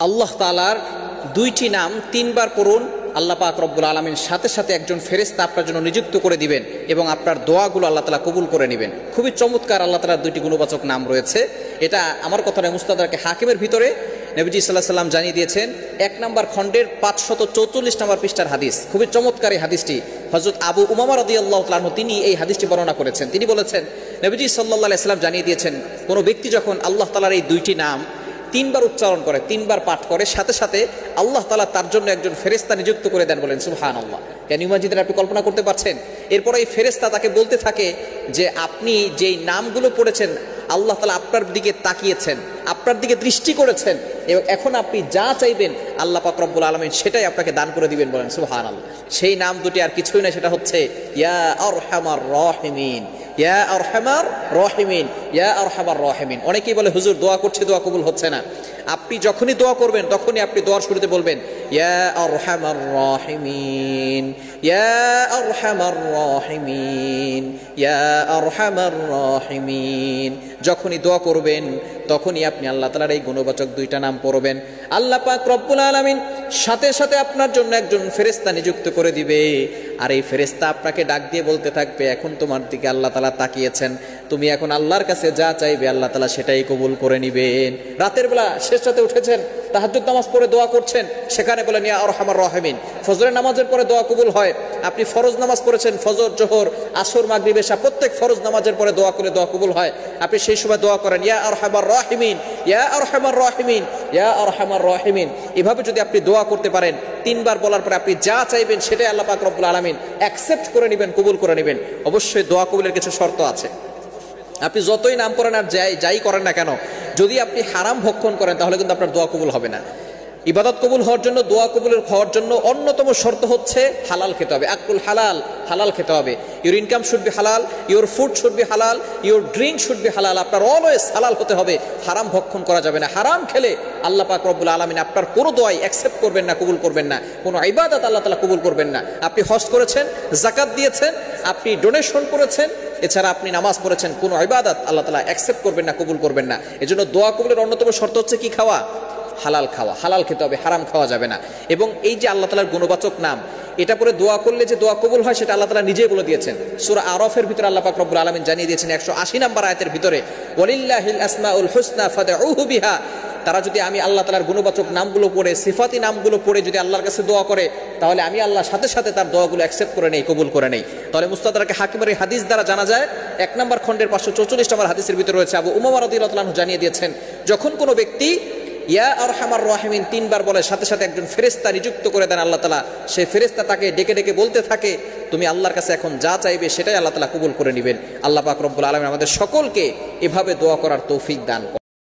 আল্লাহ তাআলার দুইটি নাম তিনবার পড়ুন, আল্লাহ পাক রব্বুল আলামিন সাথে সাথে একজন ফেরেশতা আপনার জন্য নিযুক্ত করে দিবেন এবং আপনার দোয়াগুলো আল্লাহ তাআলা কবুল করে নেবেন। খুবই চমৎকার আল্লাহ তাআলার দুইটি গুণবাচক নাম রয়েছে। এটা আমার কথা নয়, মুস্তাদরাক হাকিমের ভিতরে নবীজি সাল্লাল্লাহু আলাইহি সাল্লাম জানিয়ে দিয়েছেন ১ নম্বর খণ্ডের ৫৪৪ নম্বর পৃষ্ঠার হাদিস। খুবই চমৎকার এই হাদিসটি। হযরত আবু উমামা রাদিয়াল্লাহু তাআলা আনহু তিনি এই হাদিসটি বর্ণনা করেছেন। তিনি বলেছেন নবীজি সাল্লাল্লাহু আলাইহি সাল্লাম জানিয়ে দিয়েছেন, কোনো ব্যক্তি যখন আল্লাহ তাআলার এই দুইটি নাম তিনবার উচ্চারণ করে, তিনবার পাঠ করে, সাথে সাথে আল্লাহ তাআলা তার জন্য একজন ফেরেশতা নিযুক্ত করে দেন। বলেন সুবহানাল্লাহ। কেন ইমাজিদের আপনি কল্পনা করতে পারছেন? এরপর এই ফেরেশতা তাকে বলতে থাকে যে আপনি যেই নামগুলো পড়েছেন আল্লাহ তাআলা আপনার দিকে তাকিয়েছেন, আপনার দিকে দৃষ্টি করেছেন এবং এখন আপনি যা চাইবেন আল্লাহ পাক রব্বুল আলামিন সেটাই আপনাকে দান করে দিবেন। বলেন সুবহানাল্লাহ। সেই নাম দুটি আর কিছুই না, সেটা হচ্ছে ইয়া আরহামার রাহিমিন, ইয়া আরহামার রাহিমিন, ইয়া আরহামার রাহিমিন। অনেকেই বলে হুজুর দোয়া করছে, দোয়া কবুল হচ্ছে না। আপনি যখনই দোয়া করবেন তখনই আপনি দোয়ার শুরুতে বলবেন ইয়া আরহামার রাহিমিন, ইয়া আরহামার রাহিমিন, ইয়া আরহামার রাহিমিন। যখনই দোয়া করবেন তখনই আপনি আল্লাহ তাআলার এই গুণবাচক দুইটা নাম পড়বেন। আল্লাহ পাক রব্বুল আলামিন সাথে সাথে আপনার জন্য একজন ফেরেশতা নিযুক্ত করে দিবে, আর এই ফেরেশতা আপনাকে ডাক দিয়ে বলতে থাকবে এখন তোমার দিকে আল্লাহ তাআলা তাকিয়েছেন, তুমি এখন আল্লাহর কাছে যা চাইবে আল্লাহ তাআলা সেটাই কবুল করে নিবেন। রাতের বেলা শেষ রাতে উঠেছেন, তাহাজ্জুদ নামাজ পড়ে দোয়া করছেন, সেখানে বলেন ইয়া আরহামার রাহিমিন। ফজরের নামাজের পরে দোয়া কবুল হয়। আপনি ফরজ নামাজ পড়েছেন, ফজর, জোহর, আসর, মাগরিব, এশা প্রত্যেক ফরজ নামাজের পরে দোয়া করে দোয়া কবুল হয়। আপনি সেই সময় দোয়া করেন ইয়া আরহামার রাহিমিন, ইয়া আরহামার রাহিমিন, ইয়া আরহামার রাহিমিন। এভাবে যদি আপনি দোয়া করতে পারেন, তিনবার বলার পরে আপনি যা চাইবেন সেটাই আল্লাহ পাক রব্বুল আলামিন অ্যাকসেপ্ট করে নেবেন, কবুল করে নেবেন। অবশ্যই দোয়া কবুলের কিছু শর্ত আছে। আপনি যতই নাম করেন আর যাই করেন না কেন, যদি আপনি হারাম ভক্ষণ করেন তাহলে কিন্তু আপনার দোয়া কবুল হবে না। ইবাদত কবুল হওয়ার জন্য, দোয়া কবুলের হওয়ার জন্য অন্যতম শর্ত হচ্ছে হালাল খেতে হবে। আকুল হালাল, হালাল খেতে হবে। ইউর ইনকাম শুড বি হালাল, ইউর ফুড শুড বি হালাল, ইউর ড্রিঙ্ক শুড বি হালাল। আপনার অলওয়েজ হালাল হতে হবে, হারাম ভক্ষণ করা যাবে না। হারাম খেলে আল্লাহ পাক রব্বুল আলামিন আপনার কোনো দোয়াই অ্যাকসেপ্ট করবেন না, কবুল করবেন না। কোনো ইবাদত আল্লাহ তাআলা কবুল করবেন না। আপনি হজ করেছেন, যাকাত দিয়েছেন, আপনি ডোনেশন করেছেন, এছাড়া আপনি নামাজ পড়েছেন, কোনো ইবাদত আল্লাহ তাআলা অ্যাকসেপ্ট করবেন না, কবুল করবেন না। এজন্য দোয়া কবুলের অন্যতম শর্ত হচ্ছে কি? খাওয়া, হালাল খাওয়া, হালাল খেতে হবে, হারাম খাওয়া যাবে না। এবং এই যে আল্লাহ তাআলার গুণবাচক নাম, এটা পরে দোয়া করলে যে দোয়া কবুল হয় সেটা আল্লাহ তাআলা নিজেই বলে দিয়েছেন। সূরা আরাফের ভিতরে আল্লাহ পাক রব্বুল আলামিন জানিয়ে দিয়েছেন ১৮০ নম্বর আয়াতের ভিতরে ওয়ালিল্লাহিল আসমাউল হুসনা ফাদউহু বিহা। তারা যদি আমি আল্লাহ তাআলার গুণবাচক নামগুলো পড়ে, সিফাতি নামগুলো পড়ে যদি আল্লাহর কাছে দোয়া করে, তাহলে আমি আল্লাহ সাথে সাথে তার দোয়াগুলো অ্যাকসেপ্ট করে নেই, কবুল করে নেই। তাহলে মুস্তাদরাক হাকিমের এই হাদিস দ্বারা জানা যায়, ১ নম্বর খণ্ডের ৫৪৪ নম্বর হাদিসের ভিতরে রয়েছে আবু উমামা রাদিয়াল্লাহু তাআলা আনহু জানিয়ে দিয়েছেন যখন কোনো ব্যক্তি ইয়া আরহামার রাহিমিন তিনবার বলে, সাথে সাথে একজন ফেরেশতা নিযুক্ত করে দেন আল্লাহ তাআলা। সেই ফেরেশতা তাকে ডেকে ডেকে বলতে থাকে তুমি আল্লাহর কাছে এখন যা চাইবে সেটাই আল্লাহ তাআলা কবুল করে নেবেন। আল্লাহ পাক রব্বুল আলামিন আমাদের সকলকে এভাবে দোয়া করার তৌফিক দান।